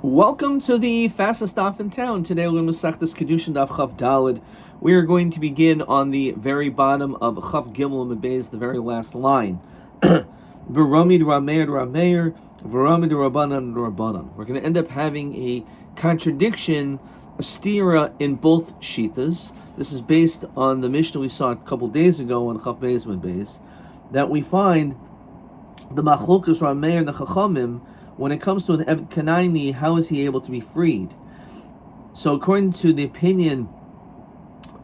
Welcome to the fastest daf in town. Today we're going to Masech this Kiddushin daf Chav Daled. We are going to begin on the very bottom of Chav Gimel and Beis, the very last line. V'ramid Rameir Rameir, V'ramid Rabbanan Rabbanan. We're going to end up having a contradiction, a stira in both shitas. This is based on the Mishnah we saw a couple days ago on Chav Beis and Beis, that we find the Machlokas Rameir and the Chachamim. When it comes to an Eved Kanaini, how is he able to be freed? So according to the opinion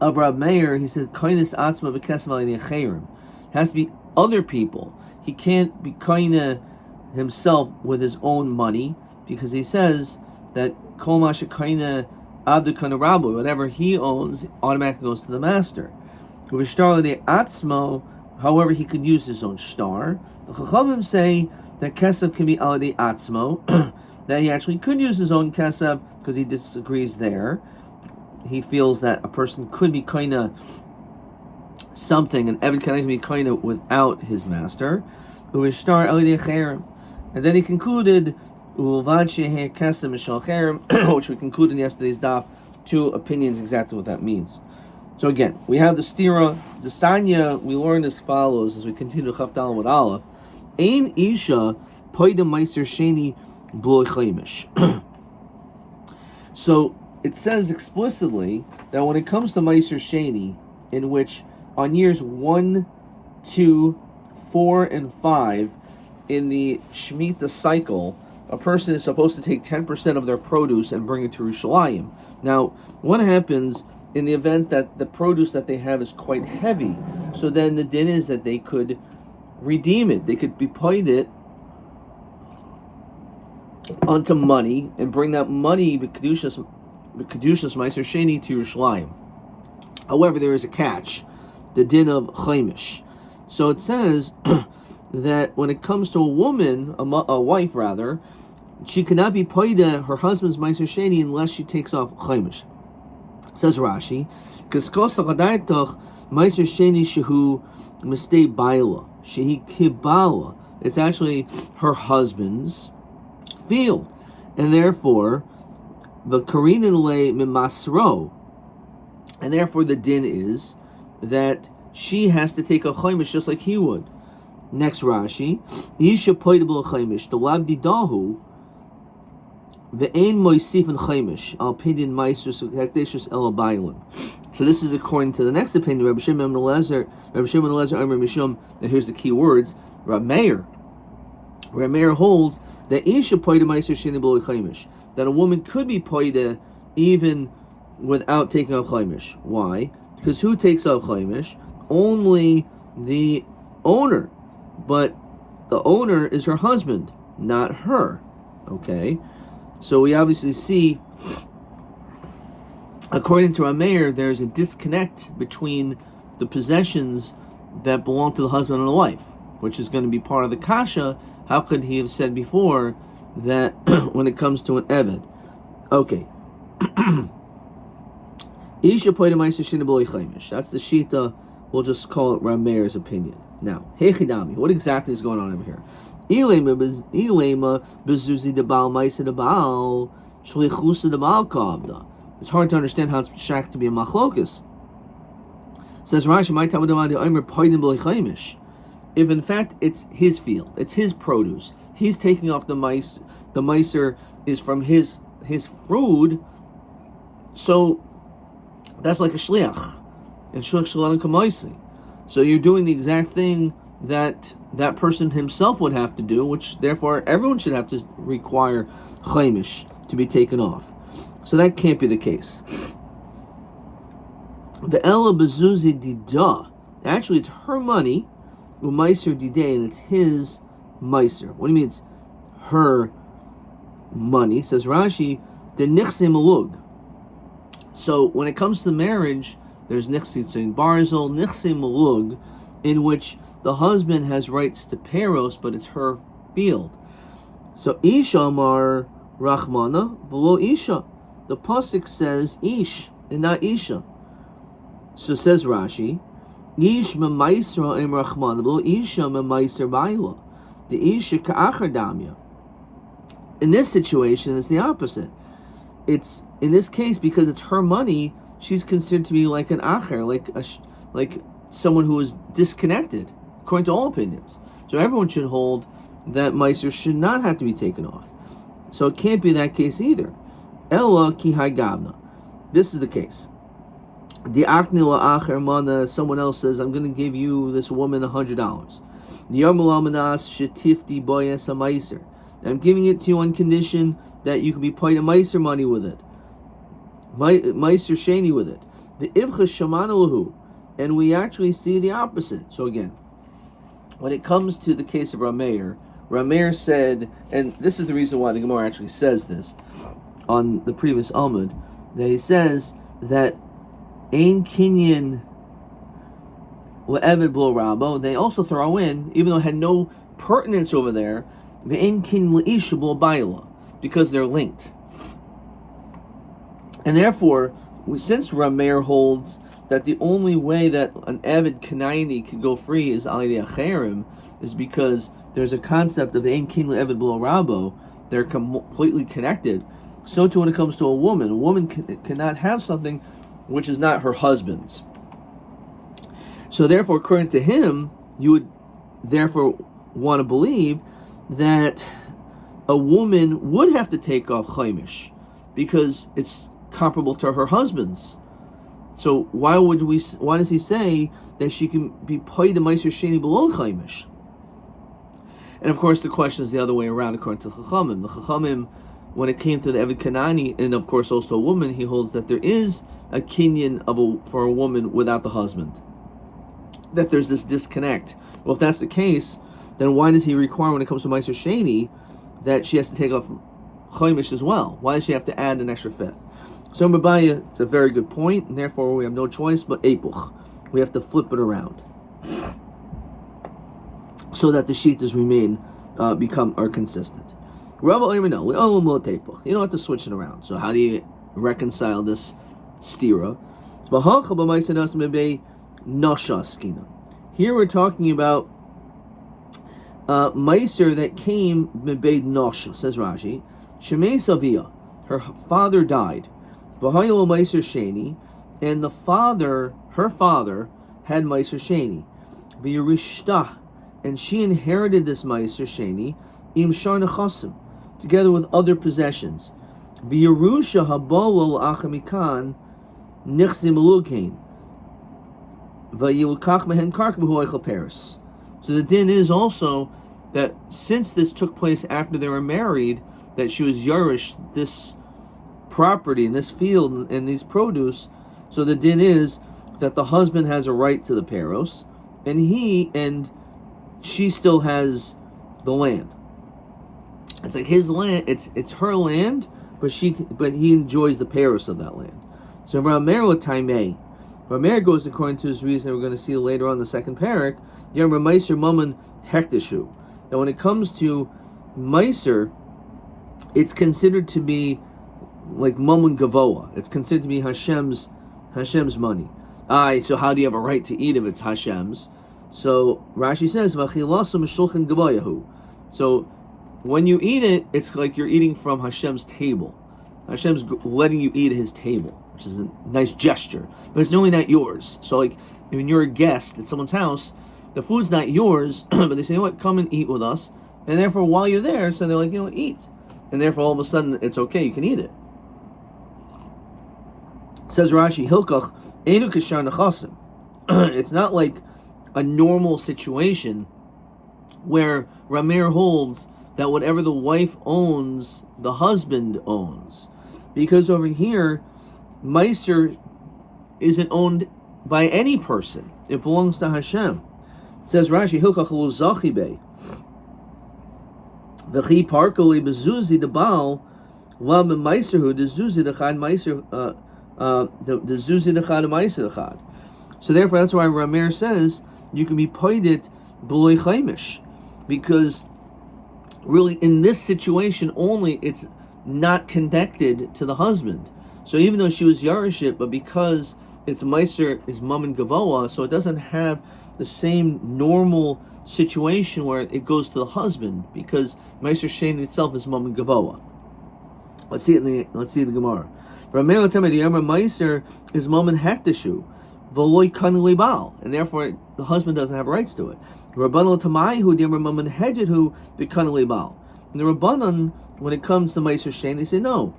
of Rabbi Meir, he said, Kainis Atzma v'kesem alei necherim. It has to be other people. He can't be kaina himself with his own money, because he says that Kol ma shekaina abdu kana rabu, whatever he owns automatically goes to the master. V'shtar alei atzmo, however, he could use his own shtar. The Chachamim say that kesef can be alei atzmo, that he actually could use his own kesef, because he disagrees there. He feels that a person could be kaina something, and Eved can be kaina without his master. And then he concluded, which we concluded in yesterday's daf, two opinions exactly what that means. So again, we have the stira, the sanya, we learn as follows as we continue to Chav Daled with Aleph. Ein isha poida meiser sheni b'lo chaimish. So it says explicitly that when it comes to meiser sheni, in which on years 1, 2, 4, and 5 in the Shemitah cycle, a person is supposed to take 10% of their produce and bring it to Yerushalayim. Now, what happens in the event that the produce that they have is quite heavy? So then the din is that they could redeem it. They could be paid it onto money and bring that money b'kedushas meiser sheni to Yerushalayim. However, there is a catch, the din of chaimish. So it says that when it comes to a woman, a wife rather, she cannot be paid her husband's meiser sheni unless she takes off chaimish. Says Rashi, "Keskos l'chadaytoch meiser sheni shehu mistei baila shehi kibala." It's actually her husband's field, and therefore the karinin le mimasro, and therefore the din is that she has to take a chaimish just like he would. Next Rashi, Isha poidable chaimish the lavdi dahu ve'ein moisif and chaimish al pidin meisus hekdeshus el bailim. So this is according to the next opinion, Rabbi Shimon ben Eliezer, Omer Mishum, and here's the key words, Rabbi Meir holds that Isha poida meiser sheni b'lo chaimish, that a woman could be poida even without taking off chaimish. Why? Because who takes off chaimish? Only the owner. But the owner is her husband, not her. Okay? So we obviously see, according to Rameir, there's a disconnect between the possessions that belong to the husband and the wife, which is going to be part of the kasha. How could he have said before that when it comes to an eved? Okay. Isha poida meiser sheni b'lo chaimish. That's the shita. We'll just call it Rameir's opinion. Now, Hechidami, what exactly is going on over here? Ilema bezuzi de baal meiser de baal shlichusa de baal kavda. It's hard to understand how it's shach to be a machlokas. Says Rashi, my tamadamadi omer poidim b'lo chaimish. If in fact it's his field, it's his produce, he's taking off the mice. The meiser is from his food, so that's like a shliach. And shliach shalom kamaisi. So you're doing the exact thing that person himself would have to do, which therefore everyone should have to require chaimish to be taken off. So that can't be the case. The ela bezuzi dida. Actually, it's her money, umeiser didei, and it's his meiser. What do you mean it's her money? Says Rashi, the nichse malug. So when it comes to marriage, there's nichse barzel, nichse malug, in which the husband has rights to peros, but it's her field. So isha amar rachmana v'lo isha. The pasuk says ish and not isha. So says Rashi, ish memaisra em rachmana v'lo isha memaiser baila. The isha ka'achar damya. In this situation, it's the opposite. It's in this case, because it's her money, she's considered to be like an acher, like someone who is disconnected, according to all opinions. So everyone should hold that meiser should not have to be taken off. So it can't be that case either. Ella ki gavna. This is the case. The akni la'acher mana. Someone else says, "I'm going to give you this woman $100." The yarmulamanas shetifti boyas a meiser. I'm giving it to you on condition that you can be paid a meiser money with it, meiser sheni with it. The ivcha shamana lahu, and we actually see the opposite. So again, when it comes to the case of Rameir said, and this is the reason why the Gemara actually says this on the previous Almud, that he says that ein kinyan le'eved b'lo rabo. They also throw in, even though it had no pertinence over there, ve'ein kin le'isha b'lo bayla, because they're linked. And therefore, since Rameir holds that the only way that an Eved Kanayini could go free is alidei acherim, is because there's a concept of ein kin le'eved b'lo rabo. They're completely connected. So too when it comes to a woman cannot have something which is not her husband's. So therefore, according to him, you would therefore want to believe that a woman would have to take off chaimish because it's comparable to her husband's. So why does he say that she can be paid the meiser sheni below chaimish? And of course, the question is the other way around according to Chachamim. The Chachamim, when it came to the Eved Kanani, and of course also a woman, he holds that there is a kinyan for a woman without the husband. That there's this disconnect. Well, if that's the case, then why does he require, when it comes to Meiser Sheni, that she has to take off Chaimish as well? Why does she have to add an extra fifth? So Mabaya, it's a very good point, and therefore we have no choice but Epuch. We have to flip it around, so that the Shitas are consistent. Rabbi, you don't have to switch it around. So how do you reconcile this stira? Here we're talking about meiser that came mebed nosha, says Rashi. Shemei Savia, her father died. V'hayo meiser sheni, and her father had meiser sheni. V'yirishta, and she inherited this meiser sheni im shar nechasim, together with other possessions. V'yerusha habolo achamikan nichzim elugkein. V'yilkach mehen kark v'hu eichel peris. So the din is also that since this took place after they were married, that she was yarish this property in this field and these produce. So the din is that the husband has a right to the peros, and she still has the land. It's like his land. It's her land, but he enjoys the peros of that land. So Rameir Taimei. Rameir goes according to his reason. We're going to see later on the second parak. Yom Meiser Mammon Hektishu. Now, when it comes to Meiser, it's considered to be like Mammon Gavoa. It's considered to be Hashem's money. So how do you have a right to eat if it's Hashem's? So Rashi says, V'chilasu mishulchan gavoyahu. So when you eat it, it's like you're eating from Hashem's table. Hashem's letting you eat at his table, which is a nice gesture. But it's only not yours. So like when you're a guest at someone's house, the food's not yours, but they say, you know what, come and eat with us. And therefore, while you're there, so they're like, eat. And therefore, all of a sudden, it's okay, you can eat it. Says Rashi, Hilkach, Einu Kishar Nechasim. It's not like a normal situation where Rameir holds that whatever the wife owns, the husband owns. Because over here, Meiser isn't owned by any person. It belongs to Hashem. It says Rashi, Hilkach lo zachi bei. V'chi parko li bezuzi de baal, la b'meiserhu de zuzi de chad meiser, the zuzi de chad meiser de chad. So therefore, that's why Rameir says you can be paidit b'loi chaimish, because really in this situation only it's not connected to the husband. So even though she was yarishit, but because its meiser is mammon gavoa, so it doesn't have the same normal situation where it goes to the husband, because meiser sheni itself is mammon gavoa. Let's see the Gemara. Ramel Temed Yamar Meiser is mammon hekdeshu, v'loy kanli bal, and therefore the husband doesn't have rights to it. Rabbanon Tamaihu Yamar mammon hedgethu b'kanli bal. And the Rabbanon, when it comes to meiser sheni, they say no,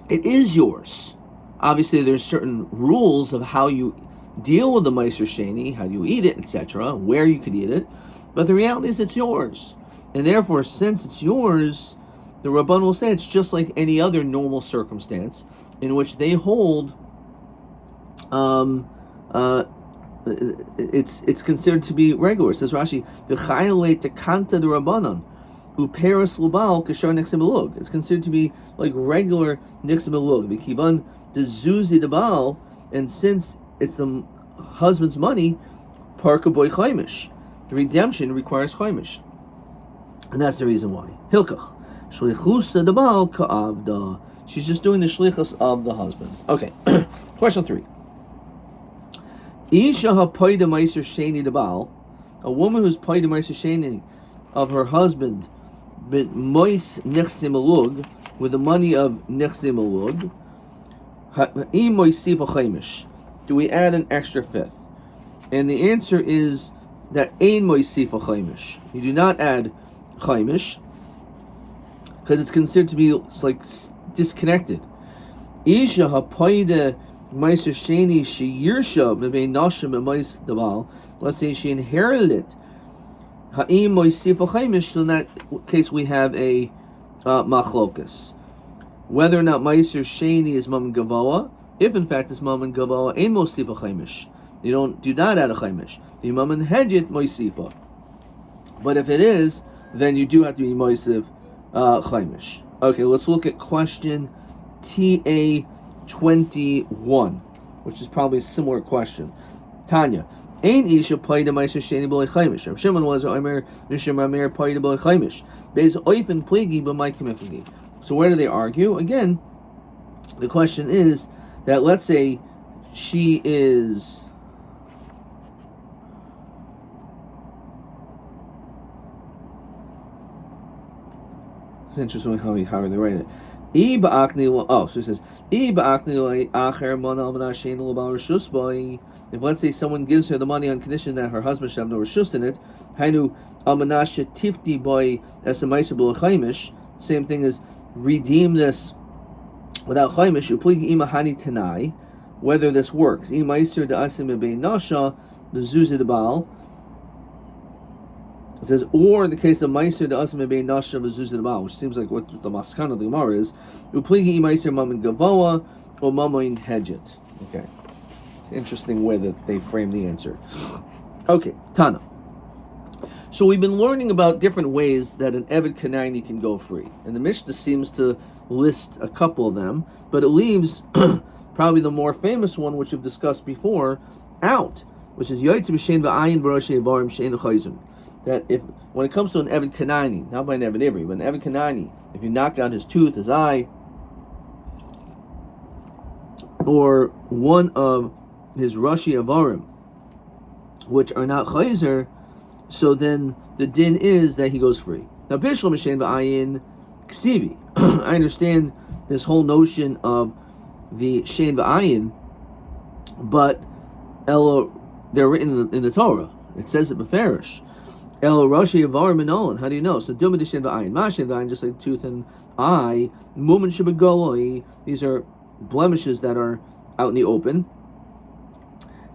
it is yours. Obviously, there's certain rules of how you deal with the meiser sheni, how you eat it, etc., where you could eat it. But the reality is it's yours. And therefore, since it's yours, the Rabban will say it's just like any other normal circumstance in which they hold it's considered to be regular. It says Rashi, V'chayale tekanta de Rabbanon, uperis lubal kashar nixim elug. It's considered to be like regular nixim elug. V'kivan dezuzi debal, and since it's the husband's money, parka boy chaimish. The redemption requires chaimish, and that's the reason why. Hilkach shlichus debal ka'avda. She's just doing the shlichus of the husband. Okay, question 3. Isha ha'poida meiser sheni debal, a woman who's poida meiser sheni of her husband, but mois nechsim elug, with the money of nechsim elug. Do we add an extra fifth? And the answer is that ein moisifa chaimish. You do not add chaimish because it's considered to be like disconnected. Isha hapoide meiser sheni sheyirsha mebein nashim emais dabal. Let's say she inherited it. Ha'im moisifa chaimish. So in that case, we have a machlokas. Whether or not meiser sheni is mammon gavoa. If in fact it's mammon gavoa, ein moisifa chaimish. You do not add a chaimish. The mammon hedjit moisifa. But if it is, then you do have to be moisiv chaimish. Okay, let's look at question TA 21, which is probably a similar question. Tanya, ein isha paida meiser sheni b'lei chaimish. Rav Shimon was omer mishum ramer paida b'lei chaimish. Beis oifen pligi b'may kimifligi. So where do they argue? Again, the question is that let's say she is it's interesting how they write it. So it says, if let's say someone gives her the money on condition that her husband should have no reshus in it, same thing as redeem this without chaimish, whether this works. It says, or in the case of Meiser the Asim Bein Nasha V'Zuz Debal, which seems like what the Maskan of the Gemara is, Upligi Meiser Mammon Gavoa or Mammon Hedget. Okay, it's an interesting way that they frame the answer. Okay, Tana. So we've been learning about different ways that an Eved Kanani can go free, and the Mishnah seems to list a couple of them, but it leaves probably the more famous one, which we've discussed before, out, which is Yoytz B'Shein V'Ayin V'Roshei Varim Shein Chayzun. That if, when it comes to an Eved Kanani, not by an Eved Ivri, but an Eved Kanani, if you knock out his tooth, his eye, or one of his Rashi Avarim, which are not Chayzer, so then the din is that he goes free. Now, Bishlam Mishen V'ayin Ksivi. I understand this whole notion of the Shein V'ayin, but they're written in the Torah. It says it beferish. El Rashi Avarim Minolan. How do you know? So Duma Dishen V'ayin, Mashen V'ayin, just like tooth and eye. Mumen Shebegoloi. These are blemishes that are out in the open.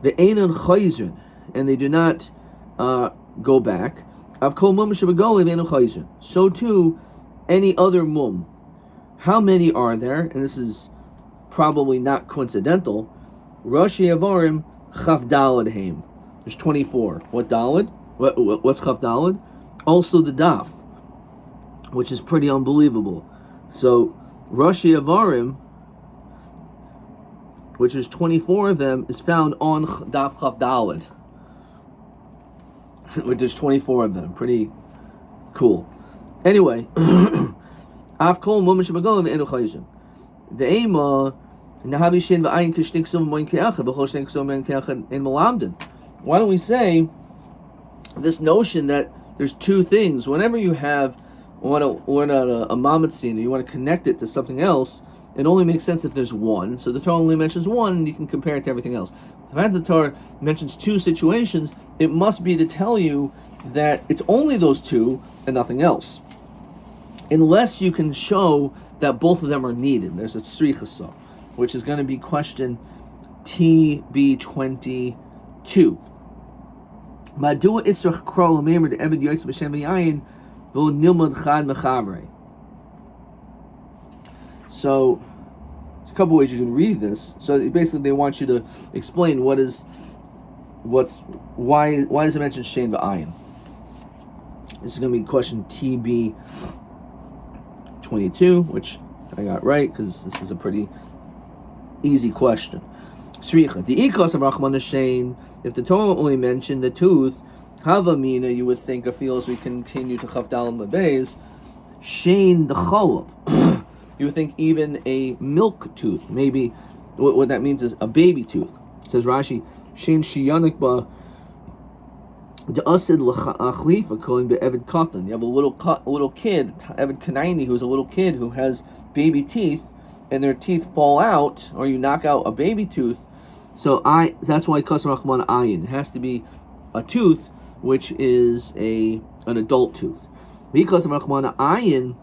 The Einon Chayzun, and they do not go back. Av Kol Mumen Shebegoloi V'Einon Chayzun. So too, any other mum. How many are there? And this is probably not coincidental. Rashi Avarim Chav Dalad Haim. There's 24. What Dalad? What's Chav Dalad? Also the Daf, which is pretty unbelievable. So Rashi Avarim, which is 24 of them, is found on Daf Chav Dalad, which is 24 of them. Pretty cool. Anyway, Af Kol Mumen Shebegoloi V'Eino Chayzun. Ve'ema Why don't we say this notion that there's two things? Whenever you want to learn a mametzin, you want to connect it to something else, it only makes sense if there's one. So the Torah only mentions one, and you can compare it to everything else. The fact that the Torah mentions two situations, it must be to tell you that it's only those two and nothing else. Unless you can show that both of them are needed. There's a tzrichasa, which is going to be question TB22. Madua itzrach kro l'meimer de eved yoytz b'shem v'yayin v'lo nilmad chad mechavrei. So, there's a couple ways you can read this. So basically, they want you to explain why does it mention shein v'ayin? This is going to be question TB22, which I got right because this is a pretty easy question. Sricha, the ikos of Rachman shein. If the Torah only mentioned the tooth, havamina, you would think a feel as we continue to chavdal and lebeis, shein the cholav. You would think even a milk tooth, maybe what that means is a baby tooth. It says Rashi, shein shiyanik ba de'asid l'achlifa kohen be'evid katan. You have a little kid, Evid Kanaini, who's a little kid who has baby teeth, and their teeth fall out, or you knock out a baby tooth. So that's why kasam rachman ayin. It has to be a tooth which is an adult tooth. Because rachman ayin,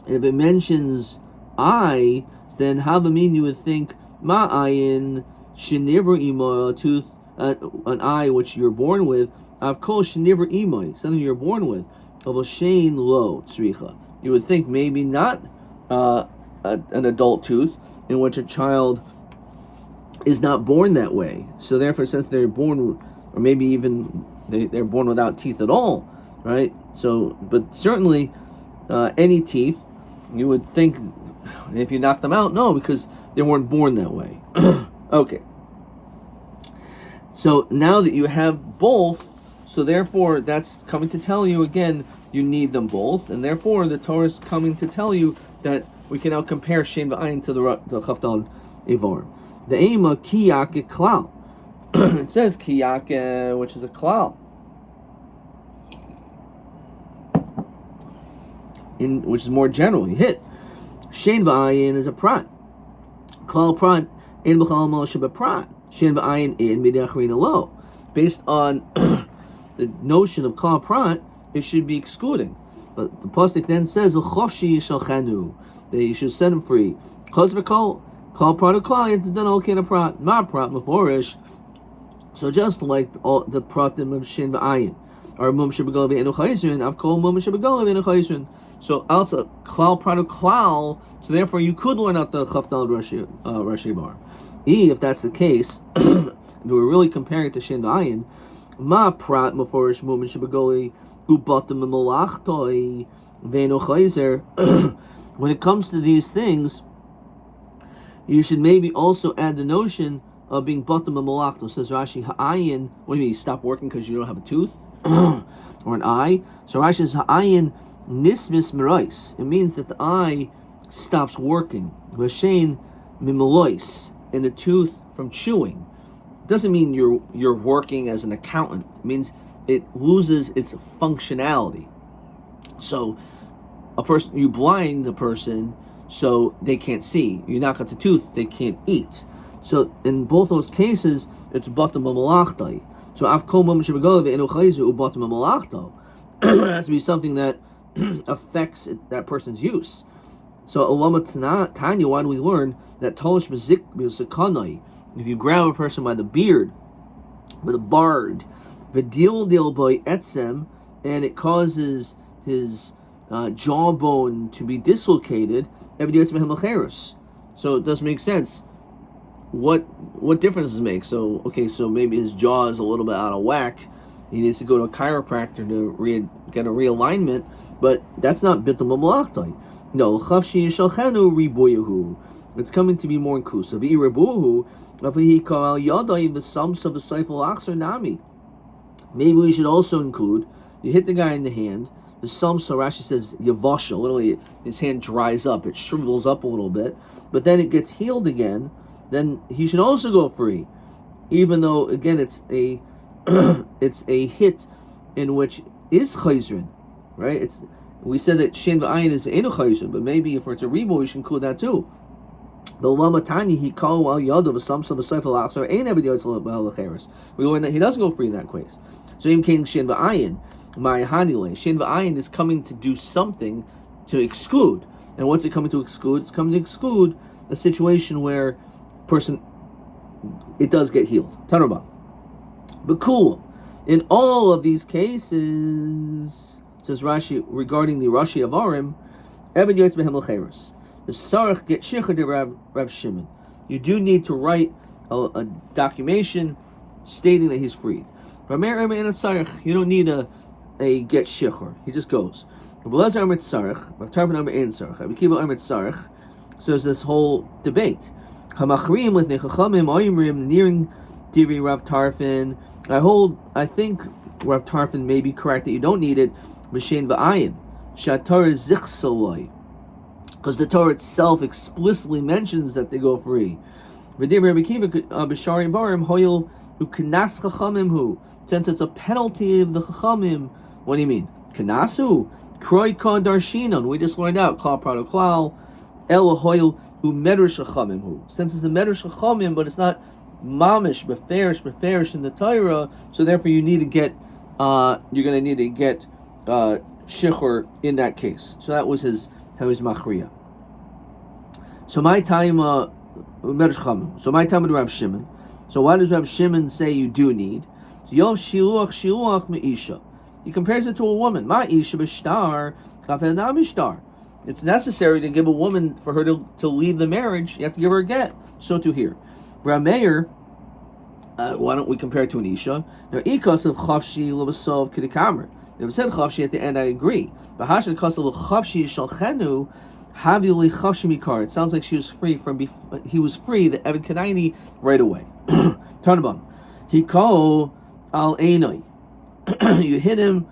if it mentions eye, then havamin, you would think ma ayin shenivra ima, a tooth, an eye which you're born with. Avkol shenivra ima, something you're born with. Of a shein lo tzricha. You would think maybe not an adult tooth in which a child is not born that way. So therefore, since they're born, or maybe even they're born without teeth at all, right? So, but certainly any teeth, you would think if you knock them out, no, because they weren't born that way. Okay. So now that you have both, so therefore that's coming to tell you again, you need them both, and therefore the Torah is coming to tell you that we can now compare shein v'ayin to the chavdal ivar. The ema kiyake klal. It says kiyake, which is a klal, which is more general. You hit shein v'ayin is a prat. Klal prat in b'chal moshe b'prat. Shein v'ayin in midachrina lo. Based on the notion of klal prat, it should be excluding. But the pasuk then says uchofshi yishalchanu, that you should set him free. Chos v'kol klal prat uklal yitadon olkein a prat ma prat meforish. So just like all the pratim of shein v'ayin, or mum shebegol v'enu chayisrin, avkol mum shebegol v'enu chayisrin. So also klal prat uklal. So therefore, you could learn out the chavdal rashi bar. If that's the case, if we're really comparing it to shein v'ayin, ma prat meforish mum shebegoli ubatim melachtoi v'enu chayiser. When it comes to these things, you should maybe also add the notion of being batam malachto. Says Rashi, ha'ayin. What do you mean? You stop working because you don't have a tooth or an eye? So Rashi says ha'ayin nismis merais. It means that the eye stops working. V'shein mimalois, in the tooth from chewing. It doesn't mean you're working as an accountant. It means it loses its functionality. So a person, you blind the person so they can't see. You knock out the tooth, they can't eat. So in both those cases, it's batam malachtai. So afkol mum shebegol ve'enu chayzu ubatam malachto. It has to be something that affects that person's use. So Olama Tanya, why do we learn that tolish bezik b'sekanai? If you grab a person by the beard with a bard, v'dil by etzem, and it causes his jawbone to be dislocated, so it does make sense. What difference does it make? So so maybe his jaw is a little bit out of whack. He needs to go to a chiropractor to get a realignment, but that's not bitul malachtai. No, chavshi yishalchenu riboyahu. It's coming to be more inclusive. Maybe we should also include, you hit the guy in the hand, The Samsa, Rashi says Yavasha, literally his hand dries up, it shrivels up a little bit, but then it gets healed again, then he should also go free. Even though, again, it's a it's a hit in which is chayzrin, right? We said that Shen V'ayin is Eino chayzrin, but maybe if it's a rebo, we should include that too. The Lama Tani, he called al yadav a samsa v'sayf al-achsar ain't ever yotzal b'halacheres. We learned that he doesn't go free in that case. So Im King Shen V'ayin, my hanile, Shen V'ayin is coming to do something to exclude. And what's it coming to exclude? It's coming to exclude a situation where person it does get healed. Tanurban. But cool. In all of these cases, says Rashi regarding the Rashi Avarim, Eben Yotz Behem L'Cheres. The Sarach get Shecher de Rav Shimon. You do need to write a documentation stating that he's freed. You don't need a get Shecher. He just goes. So there's this whole debate. Hamachrim with Nechachamim Oyimrim nearing Diri Rav Tarfin. I think Rav Tarfin may be correct that you don't need it. B'shein v'ayin shatar zichsaloi, because the Torah itself explicitly mentions that they go free. V'dim Rabbi Kiva b'shari varim hoyel who kanas chachamim hu, since it's a penalty of the chachamim. What do you mean? Kanasu kroi kon darshinon. We just learned out kal pradoklal el hoyel who medrash chachamim hu. Since it's the medrash chachamim, but it's not mamish beferish in the Torah, so therefore you need to get you're going to need to get shichur in that case. So that was his machriya. So my time medrash chachamim. So my time with Rav Shimon. So why does Rav Shimon say you do need? So yom shiluach meisha. He compares it to a woman. Ma isha b'shtar kafel na mishtar. It's necessary to give a woman, for her to leave the marriage, you have to give her a get. So to here. Rameir, why don't we compare it to an Isha? Now, ikas of chavshi lebasov kidikamer. They said chavshi at the end, I agree. But hashed kasel chavshi shalchenu havi li chavshi mikar. It sounds like she was free from he was free, the Eved Kanaini, right away. Tarnaban. He called al einoi. You hit him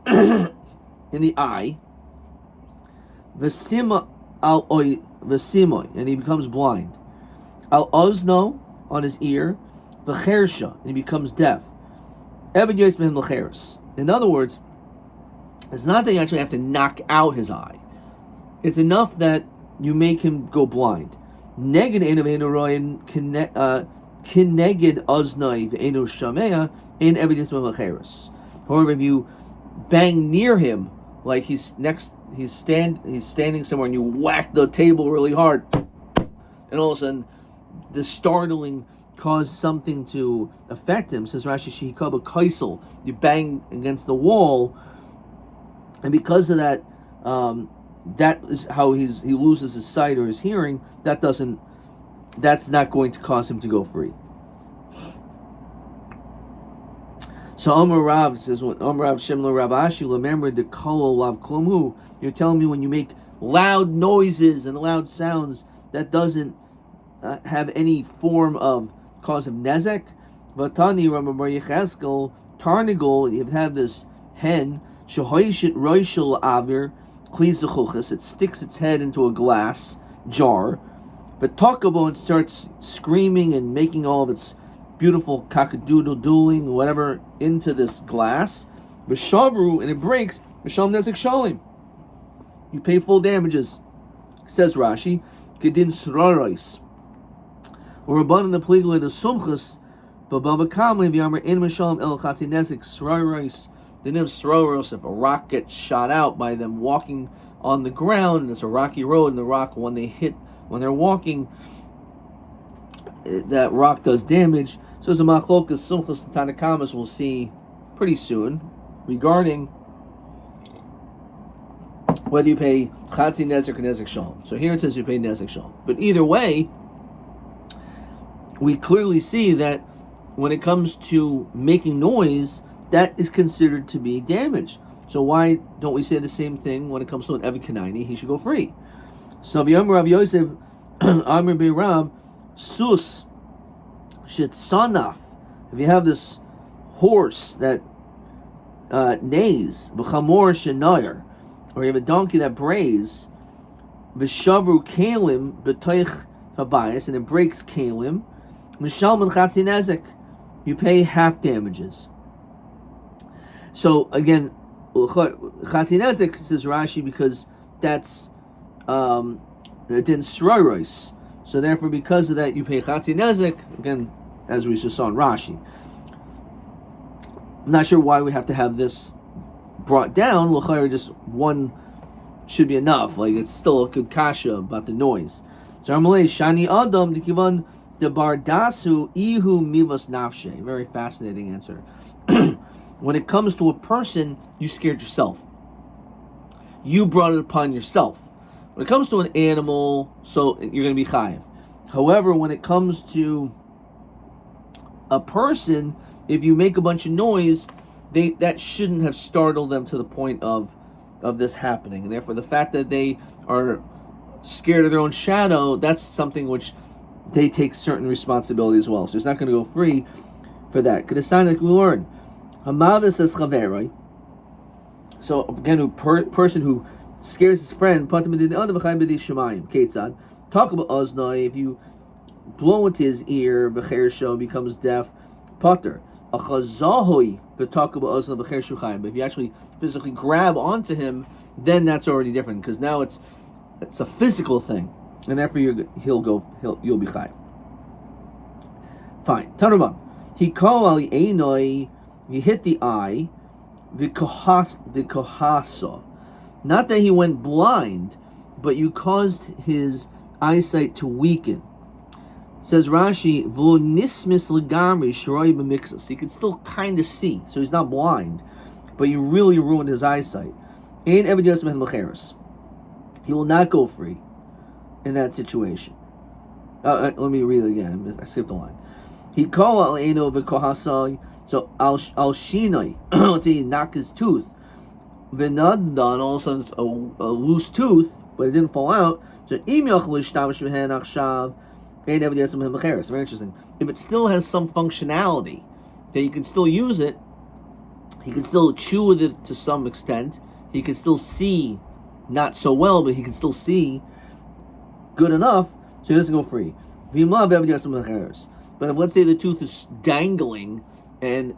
in the eye. Vesima al oy vesimoy, and he becomes blind. Al ozno, on his ear, v'chersha, and he becomes deaf. Eben yotz behem l'cheres. In other words, it's not that you actually have to knock out his eye. It's enough that you make him go blind. Neged einav eino royin kineged oznoi v'eino shamea in eben yotz behem l'cheres. However, if you bang near him, like he's standing somewhere, and you whack the table really hard, and all of a sudden the startling caused something to affect him. Says Rashi, shehikaba kaisel, you bang against the wall, and because of that, that is how he loses his sight or his hearing. That's not going to cause him to go free. So Amar Rav says, Amar Rav Shemla Rav Ashi, remember the kol lav klumhu. You're telling me when you make loud noises and loud sounds, that doesn't have any form of cause of nezek. Vatani Rabbi Yecheskel Tarnigol, you have this hen shehoyishit roishel avir kliz zechuchas. It sticks its head into a glass jar, but takabo, it starts screaming and making all of its beautiful cockadoodle-dooling, whatever, into this glass. B'shavru, and it breaks. B'sham nezek shalim. You pay full damages. Says Rashi, Kedin Srarais. Or abundant the pligla the sumchas, but Baba Kamli v'yamar in Mishalim el Chati nezek Srarais. The niv Sraros, if a rock gets shot out by them walking on the ground, and it's a rocky road, and the rock, when they're walking, that rock does damage. So as a machlokas sumchas and tanakamas we'll see pretty soon regarding whether you pay chatzi nezek or nezek shalom. So here it says you pay nezek shalom. But either way, we clearly see that when it comes to making noise, that is considered to be damage. So why don't we say the same thing when it comes to an Eved Kanaini? He should go free. So V'yom Rav Yosef Amr Be'Rav Sus Shitsanaf. If you have this horse that neighs, v'chamor shenoyer, or you have a donkey that brays, v'shavru kalim b'toich habayis, and it breaks kalim, mishalman chatzi nezek, you pay half damages. So again, chatzi nezek, says Rashi, because that's din sroros. So therefore, because of that, you pay chatzi nezek. Again, as we just saw in Rashi. I'm not sure why we have to have this brought down. L'chayr, just one should be enough. Like, it's still a good kasha about the noise. Zarmalei shani adam dikivan debar dasu ihu mivas nafshe. Very fascinating answer. When it comes to a person, you scared yourself. You brought it upon yourself. When it comes to an animal, so you're going to be chayiv. However, when it comes to a person, if you make a bunch of noise, that shouldn't have startled them to the point of this happening. And therefore, the fact that they are scared of their own shadow, that's something which they take certain responsibility as well. So it's not going to go free for that. Because it's sign like we learn. Hamavis as chaveroi. So again, a person who scares his friend, talk about oznoi, if you blow into his ear, v'chersho becomes deaf, potter. But if you actually physically grab onto him, then that's already different, because now it's a physical thing, and therefore you'll be chayiv. Fine. Tanurban. He call ali einoi. You hit the eye. V'kohasa. Not that he went blind, but you caused his eyesight to weaken. Says Rashi, "V'lo nismis legamri shroi b'mixus." He can still kind of see, so he's not blind, but you really ruined his eyesight. Ein eved yotz mehen l'cheres. He will not go free in that situation. Let me read it again. I skipped a line. He called al eino v'kohasai. So al shinai. Let's say he knocked his tooth. V'naddan, all of a sudden a loose tooth, but it didn't fall out. So im yochel yishtavish mehen achshav. Very interesting. If it still has some functionality, that you can still use it, he can still chew with it to some extent. He can still see, not so well, but he can still see good enough, so he doesn't go free. But if, let's say, the tooth is dangling and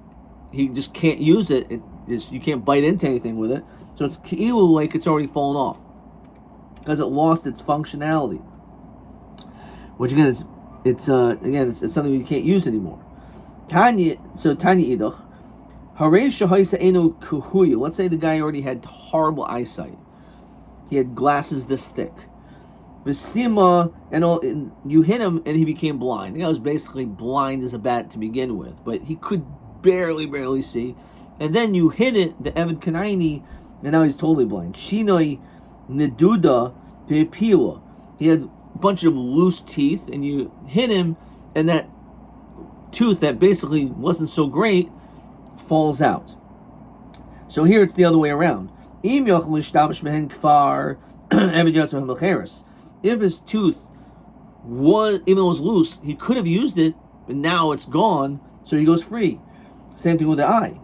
he just can't use it, you can't bite into anything with it, so it's like it's already fallen off because it lost its functionality. Which again, it's something you can't use anymore. Tanya idach. Let's say the guy already had horrible eyesight. He had glasses this thick. Vesima, and you hit him and he became blind. The guy was basically blind as a bat to begin with, but he could barely see. And then you hit it, the Eved Kanaini, and now he's totally blind. Shinoi neduda ve'pila. He had bunch of loose teeth, and you hit him, and that tooth that basically wasn't so great falls out. So here it's the other way around. If his tooth was, even though it was loose, he could have used it, but now it's gone, so he goes free. Same thing with the eye.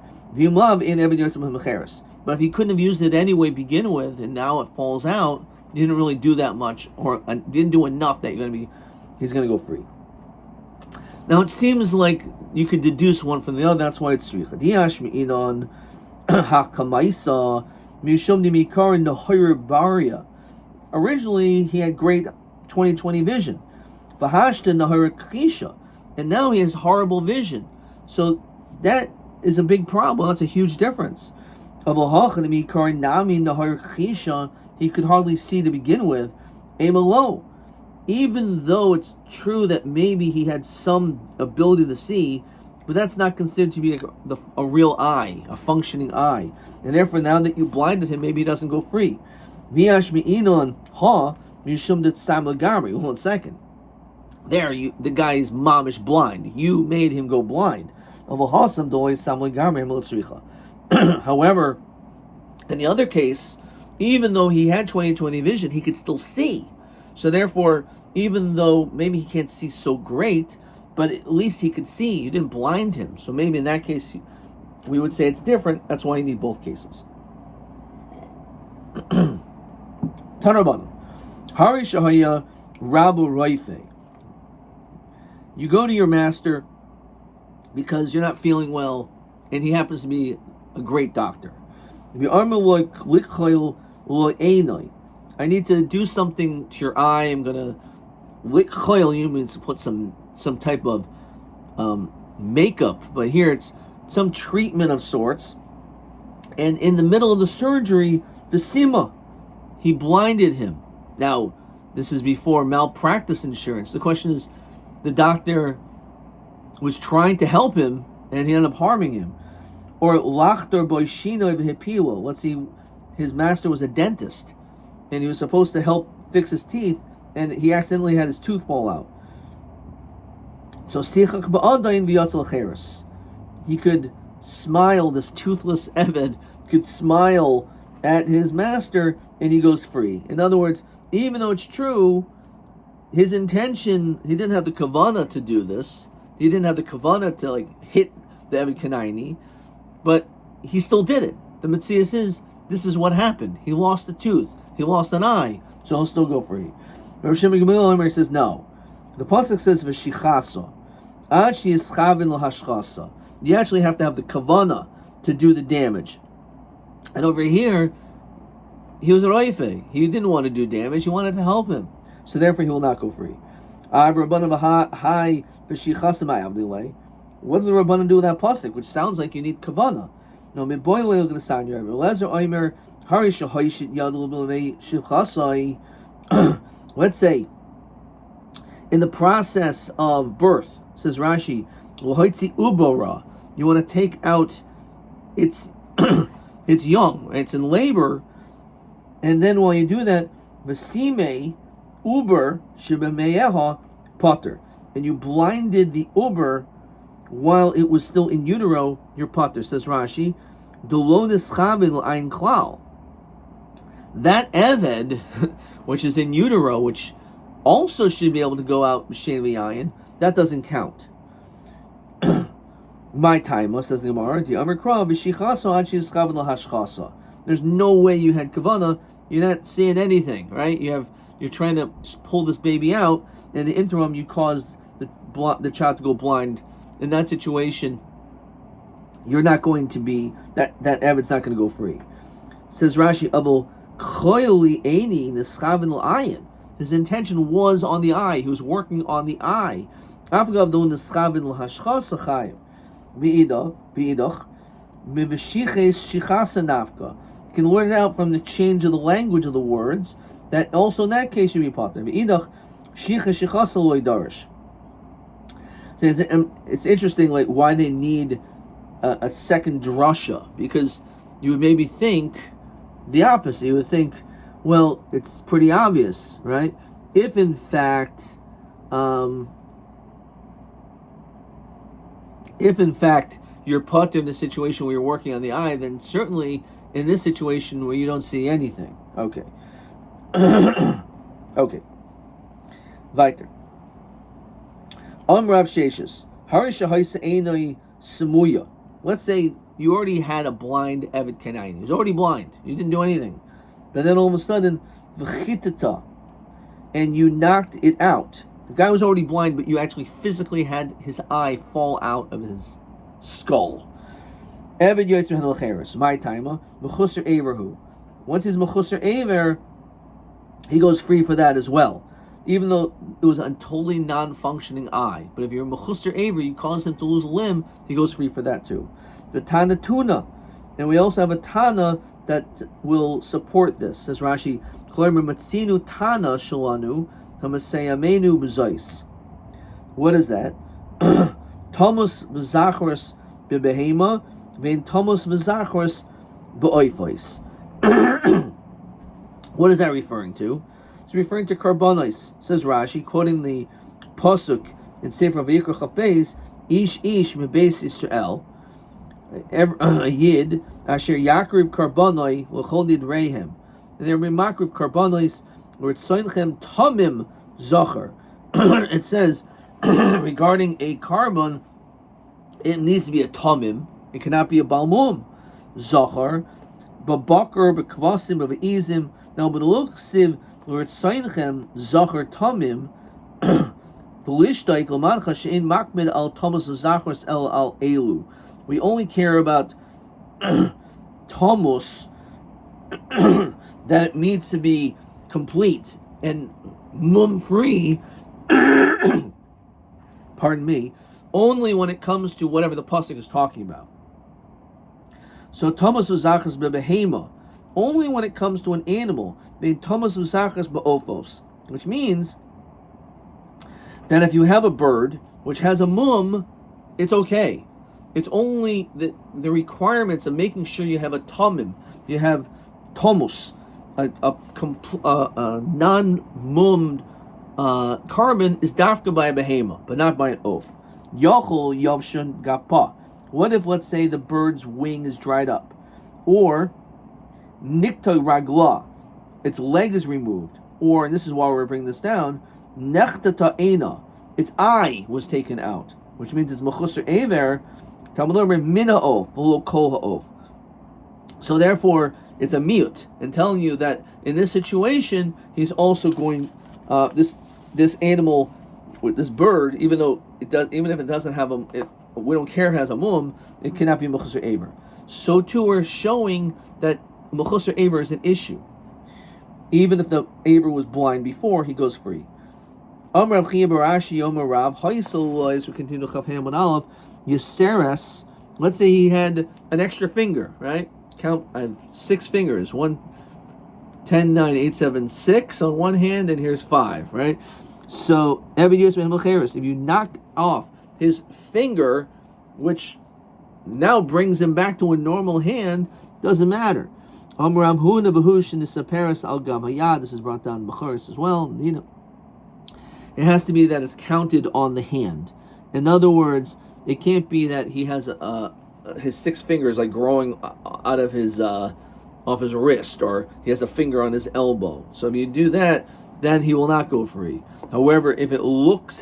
But if he couldn't have used it anyway to begin with, and now it falls out, he didn't really do that much, or didn't do enough that he's going to go free. Now it seems like you could deduce one from the other. That's why it's sricha. Originally, he had great 20/20 vision, and now he has horrible vision. So that is a big problem. That's a huge difference. He could hardly see to begin with. Even though it's true that maybe he had some ability to see, but that's not considered to be like a real eye, a functioning eye. And therefore, now that you blinded him, maybe he doesn't go free. Hold on a second. There, the guy is mamish blind. You made him go blind. However, in the other case, even though he had 20/20 vision, he could still see. So therefore, even though maybe he can't see so great, but at least he could see. You didn't blind him. So maybe in that case, we would say it's different. That's why you need both cases. Tanarban. Hari Shahaya Rabu Raife. You go to your master because you're not feeling well, and he happens to be a great doctor. I need to do something to your eye. I'm gonna lick choil. You means to put some type of makeup, but here it's some treatment of sorts. And in the middle of the surgery, Visima, he blinded him. Now, this is before malpractice insurance. The question is, the doctor was trying to help him, and he ended up harming him. Or lachter boishino v'hipilo. Let's see, his master was a dentist, and he was supposed to help fix his teeth, and he accidentally had his tooth fall out. So sichach ba'adayin v'yatzel cheres. He could smile. This toothless Eved could smile at his master, and he goes free. In other words, even though it's true, his intention, he didn't have the kavanah to do this. He didn't have the kavanah to hit the Eved Kanaini, but he still did it. The Metzias is, this is what happened. He lost a tooth. He lost an eye. So he'll still go free. Rav Shimon Gamliel says, no. The pasuk says, v'shichasa. Ad sheyischavin l'hashchasa. You actually have to have the kavanah to do the damage. And over here, he was a roife. He didn't want to do damage. He wanted to help him. So therefore, he will not go free. What do the Rabbanan do with that pasuk, which sounds like you need kavanah? No, let's say, in the process of birth, says Rashi, you want to take out its it's young, it's in labor, and then while you do that, Vasime Uber Shibameyeha Potter, and you blinded the Uber while it was still in utero, your Potter, says Rashi, Dolonis Chavil Ein Klal. That Eved, which is in utero, which also should be able to go out B'Shem V'Yayin, that doesn't count. My time, says the Gemara, there's no way you had kavanah. You're not seeing anything, right? You're trying to pull this baby out. In the interim, you caused the child to go blind. In that situation, you're not going to be that Eved's not going to go free. Says Rashi, his intention was on the eye. He was working on the eye. You can learn it out from the change of the language of the words, that also in that case should be potter. So it's interesting, like why they need a second drasha, because you would maybe think the opposite. You would think, well, it's pretty obvious, right? If in fact you're put in a situation where you're working on the eye, then certainly in this situation where you don't see anything. Okay. Okay. Weiter. Rav Sheshes. Harisha Haisa Einoi Samuya. Let's say you already had a blind Eved Kanain. He was already blind. You didn't do anything. But then all of a sudden, V'chitata, and you knocked it out. The guy was already blind, but you actually physically had his eye fall out of his skull. Eved Yotzim Henel Cheres. My timer. Mechusar Everhu. Once he's Mechusar Ever, he goes free for that as well. Even though it was a totally non-functioning eye. But if you're Mechusar Ever, you cause him to lose a limb, he goes free for that too. The Tana Tuna. And we also have a Tana that will support this. Says Rashi, Kloimer Matsinu Tana Shalanu Hamaseyamenu B'Zais. What is that? Thomas V'Zachris B'Behema Vein Thomas V'Zachris B'Oifais. What is that referring to? It's referring to Karbonis. Says Rashi, quoting the Pasuk in Sefer Vayikra Chaf Beis, Ish Mebeis Yisrael, a Yid, Asher Yakriv Karbonoi L'chol Nidreihem. And they're Makriv Karbonis, or Tzoinchem Tomim Zocher. It says, regarding a carbon, it needs to be a Tomim, It cannot be a balmum. Zachar, babakar, bekvasim, beizim. Now, but look, siv, l'ritzayinchem, zachar tamim, v'lishtaik l'mancha she'in makmid al tamas l'zachars el al elu. We only care about tamus, that it needs to be complete and mum-free, pardon me, only when it comes to whatever the pasuk is talking about. So tamas uzachas bebehema, only when it comes to an animal, the tamas uzachas beofos, which means that if you have a bird which has a mum, it's okay. It's only the requirements of making sure you have a tamim, you have tomus, a non-mummed carbon is dafka by a behema, but not by an oaf. Yachol yavshan gapa. What if, let's say, the bird's wing is dried up, or nikta ragla, its leg is removed, or, and this is why we're bringing this down, nechta ta'ena, its eye was taken out, which means it's mechusar aver, Talmud mina of, v'lo kol ha'ov. So therefore, it's a miyut, and telling you that in this situation, he's also going, this animal, this bird, even if it doesn't have we don't care if it has a mum, it cannot be mechusar aver. So too, we're showing that mechusar aver is an issue. Even if the aver was blind before, he goes free. Amar Chia Barashi Yomer Rav Haisel, as we continue Chav Ham and Aleph, Yeseres. Let's say he had an extra finger, right? Count, I have 6 fingers. 1, 10, 9, 8, 7, 6 on one hand, and here's 5, right? So, if you knock off his finger, which now brings him back to a normal hand, doesn't matter. Amram Huna Bahush in the Saparis Al Gam Hayad. This is brought down in Bukhari as well. It has to be that it's counted on the hand. In other words, it can't be that he has his 6 fingers like growing out of his off his wrist, or he has a finger on his elbow. So if you do that, then he will not go free. However, if it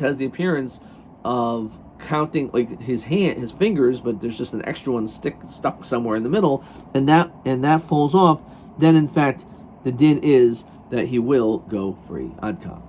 has the appearance of counting like his fingers, but there's just an extra one stuck somewhere in the middle, and that falls off, then in fact the din is that he will go free. Adka.